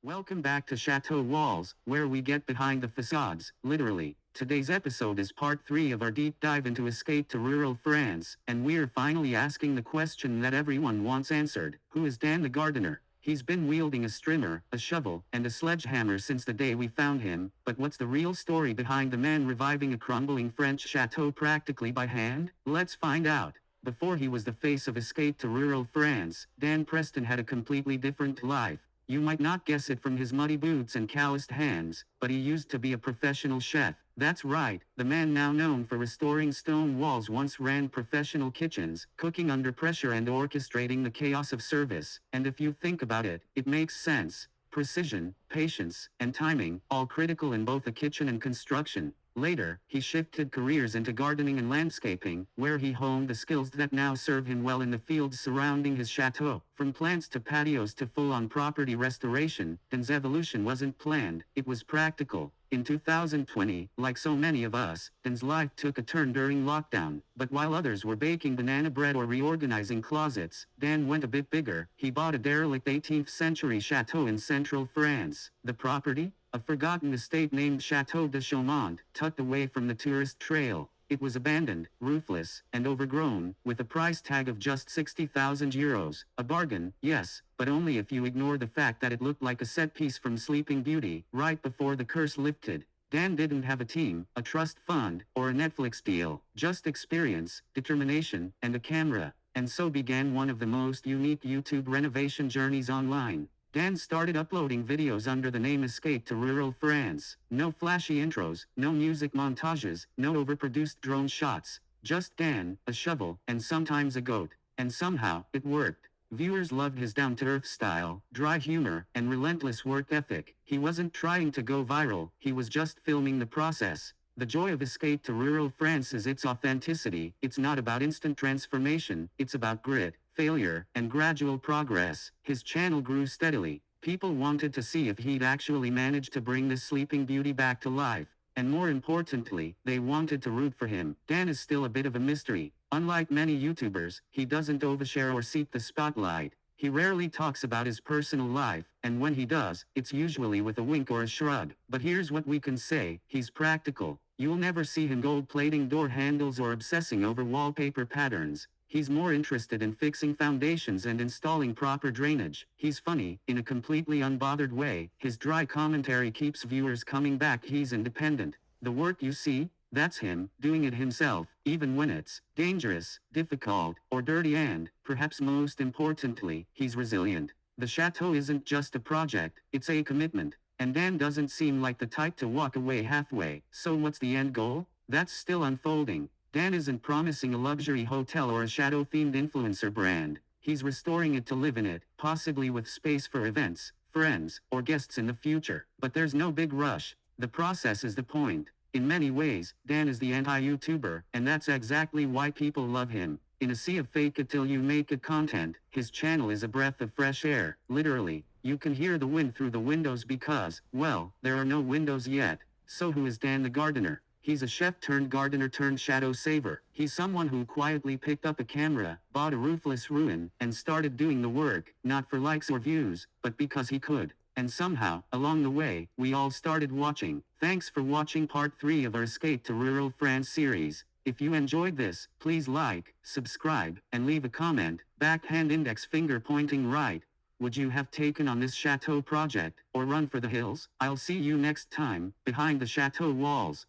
Welcome back to Chateau Walls, where we get behind the facades, literally. Today's episode is part 3 of our deep dive into Escape to Rural France, and we're finally asking the question that everyone wants answered. Who is Dan the gardener? He's been wielding a strimmer, a shovel, and a sledgehammer since the day we found him, but what's the real story behind the man reviving a crumbling French chateau practically by hand? Let's find out. Before he was the face of Escape to Rural France, Dan Preston had a completely different life. You might not guess it from his muddy boots and calloused hands, but he used to be a professional chef. That's right, the man now known for restoring stone walls once ran professional kitchens, cooking under pressure and orchestrating the chaos of service. And if you think about it, it makes sense. Precision, patience, and timing, all critical in both the kitchen and construction. Later, he shifted careers into gardening and landscaping, where he honed the skills that now serve him well in the fields surrounding his chateau. From plants to patios to full-on property restoration, Dan's evolution wasn't planned, it was practical. In 2020, like so many of us, Dan's life took a turn during lockdown, but while others were baking banana bread or reorganizing closets, Dan went a bit bigger. He bought a derelict 18th century chateau in central France. The property? A forgotten estate named Château de Chaumont, tucked away from the tourist trail. It was abandoned, roofless, and overgrown, with a price tag of just €60,000. A bargain, yes, but only if you ignore the fact that it looked like a set piece from Sleeping Beauty, right before the curse lifted. Dan didn't have a team, a trust fund, or a Netflix deal, just experience, determination, and a camera. And so began one of the most unique YouTube renovation journeys online. Dan started uploading videos under the name Escape to Rural France. No flashy intros, no music montages, no overproduced drone shots. Just Dan, a shovel, and sometimes a goat. And somehow, it worked. Viewers loved his down-to-earth style, dry humor, and relentless work ethic. He wasn't trying to go viral, he was just filming the process. The joy of Escape to Rural France is its authenticity. It's not about instant transformation, it's about grit, failure, and gradual progress. His channel grew steadily. People wanted to see if he'd actually managed to bring this Sleeping Beauty back to life. And more importantly, they wanted to root for him. Dan is still a bit of a mystery. Unlike many YouTubers, he doesn't overshare or seek the spotlight. He rarely talks about his personal life, and when he does, it's usually with a wink or a shrug. But here's what we can say, he's practical. You'll never see him gold-plating door handles or obsessing over wallpaper patterns. He's more interested in fixing foundations and installing proper drainage. He's funny, in a completely unbothered way. His dry commentary keeps viewers coming back. He's independent. The work you see, that's him, doing it himself, even when it's dangerous, difficult, or dirty, and, perhaps most importantly, he's resilient. The chateau isn't just a project, it's a commitment. And Dan doesn't seem like the type to walk away halfway. So what's the end goal? That's still unfolding. Dan isn't promising a luxury hotel or a chateau-themed influencer brand. He's restoring it to live in it, possibly with space for events, friends, or guests in the future. But there's no big rush. The process is the point. In many ways, Dan is the anti-YouTuber, and that's exactly why people love him. In a sea of fake it till you make it content, his channel is a breath of fresh air, literally. You can hear the wind through the windows because, well, there are no windows yet. So who is Dan the gardener? He's a chef turned gardener turned shadow saver. He's someone who quietly picked up a camera, bought a roofless ruin, and started doing the work, not for likes or views, but because he could. And somehow, along the way, we all started watching. Thanks for watching part 3 of our Escape to Rural France series. If you enjoyed this, please like, subscribe, and leave a comment. Backhand index finger pointing right. Would you have taken on this chateau project, or run for the hills? I'll see you next time, behind the chateau walls.